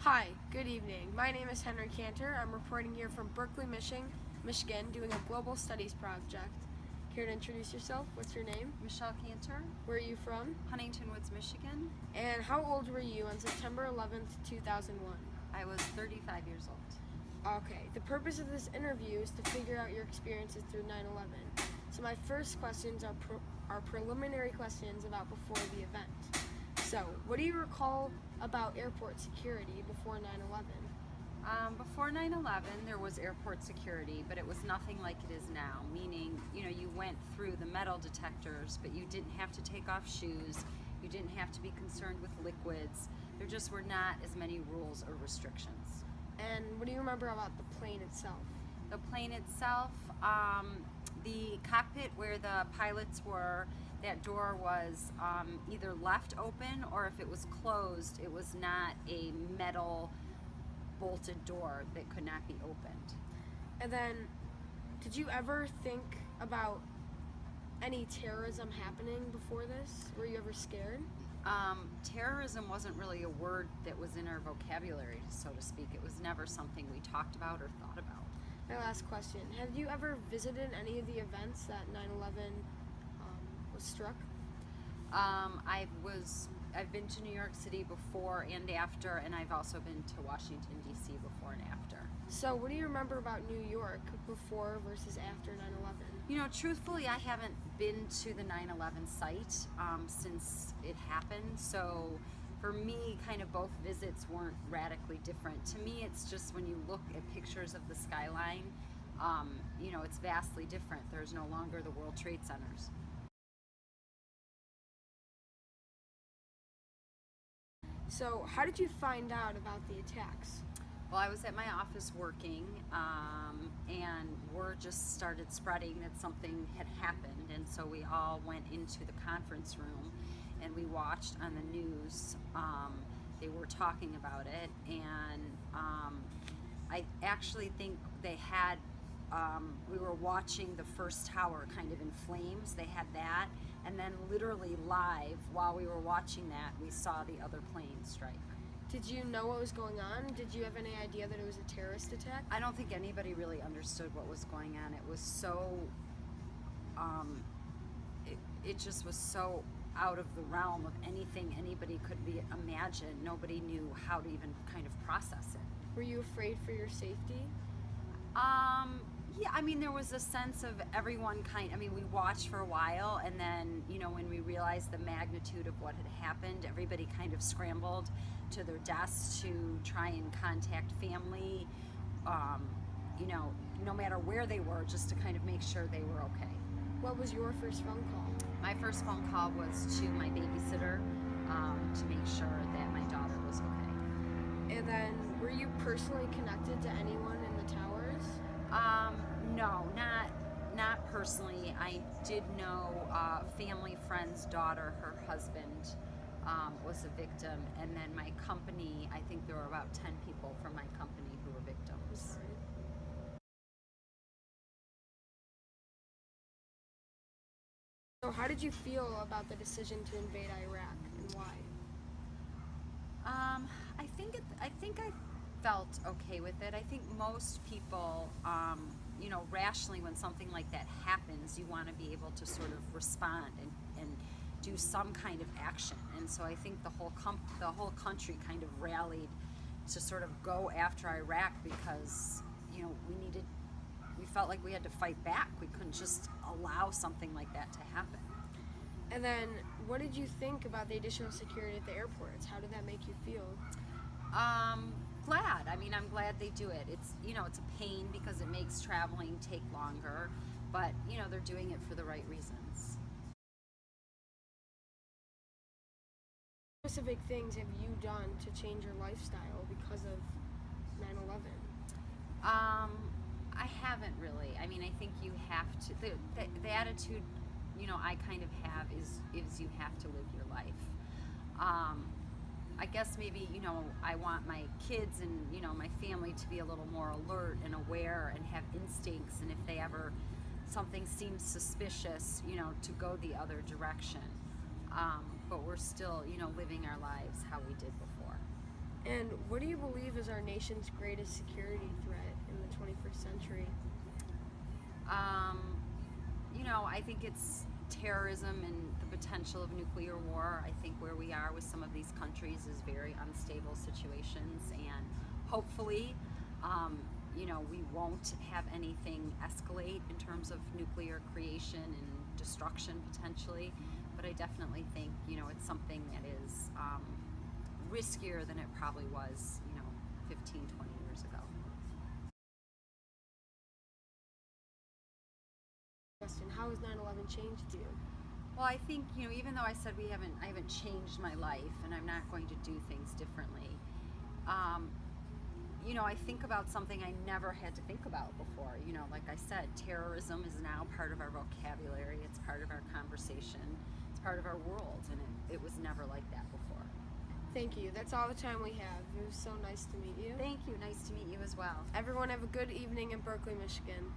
Hi, good evening. My name is Henry Cantor. I'm reporting here from Berkeley, Michigan, doing a global studies project. Care to introduce yourself? What's your name? Michelle Cantor, Where are you from? Huntington Woods, Michigan. And how old were you on September 11th, 2001? I was 35 years old. Okay, the purpose of this interview is to figure out your experiences through 9/11. So my first questions are preliminary questions about before the event. So, what do you recall about airport security before 9/11? Before 9/11, there was airport security, but it was nothing like it is now, meaning, you went through the metal detectors, but you didn't have to take off shoes. You didn't have to be concerned with liquids. There just were not as many rules or restrictions. And what do you remember about the plane itself? The plane itself, the cockpit where the pilots were, that door was either left open, or if it was closed, it was not a metal bolted door that could not be opened. And then, did you ever think about any terrorism happening before this? Were you ever scared? Terrorism wasn't really a word that was in our vocabulary, so to speak. It was never something we talked about or thought about. My last question. Have you ever visited any of the events that 9/11 was struck? I've been to New York City before and after, and I've also been to Washington, D.C. before and after. So what do you remember about New York before versus after 9/11? Truthfully, I haven't been to the 9/11 site since it happened, so for me, kind of both visits weren't radically different. To me, it's just when you look at pictures of the skyline, it's vastly different. There's no longer the World Trade Centers. So how did you find out about the attacks? Well, I was at my office working, and word just started spreading that something had happened, and so we all went into the conference room and we watched on the news. They were talking about it, and I actually think they had, we were watching the first tower kind of in flames. They had that, and then literally live while we were watching that, we saw the other plane strike. Did you know what was going on? Did you have any idea that it was a terrorist attack? I don't think anybody really understood what was going on. It was so, it just was so out of the realm of anything anybody could be imagined. Nobody knew how to even kind of process it. Were you afraid for your safety? Yeah, there was a sense of everyone we watched for a while, and then, when we realized the magnitude of what had happened, everybody kind of scrambled to their desks to try and contact family, no matter where they were, just to kind of make sure they were okay. What was your first phone call? My first phone call was to my babysitter, to make sure that my daughter was okay. And then, were you personally connected to anyone in the towers? No, not personally. I did know a family friend's daughter, her husband was a victim, and then my company, I think there were about 10 people from my company who were victims. So how did you feel about the decision to invade Iraq, and why? I think I felt okay with it. I think most people, rationally, when something like that happens, you want to be able to sort of respond and do some kind of action. And so I think the whole country kind of rallied to sort of go after Iraq because, we felt like we had to fight back. We couldn't just allow something like that to happen. And then, what did you think about the additional security at the airports? How did that make you feel? Glad. I'm glad they do it. It's, it's a pain because it makes traveling take longer, but, they're doing it for the right reasons. What specific things have you done to change your lifestyle because of 9/11? I haven't really. I think you have to. The attitude, I kind of have is you have to live your life. I guess maybe, I want my kids and, my family to be a little more alert and aware and have instincts, and if they ever, something seems suspicious, to go the other direction. But we're still, living our lives how we did before. And what do you believe is our nation's greatest security threat in the 21st century? I think it's terrorism and the potential of nuclear war. I think where we are with some of these countries is very unstable situations, and hopefully, we won't have anything escalate in terms of nuclear creation and destruction potentially. But I definitely think, it's something that is riskier than it probably was, 15, 20 years ago. Question: how has 9/11 changed you? Well, I think, even though I said I haven't changed my life and I'm not going to do things differently, I think about something I never had to think about before. Like I said, terrorism is now part of our vocabulary, it's part of our conversation, it's part of our world, and it was never like that before. Thank you. That's all the time we have. It was so nice to meet you. Thank you. Nice to meet you as well. Everyone have a good evening in Berkeley, Michigan.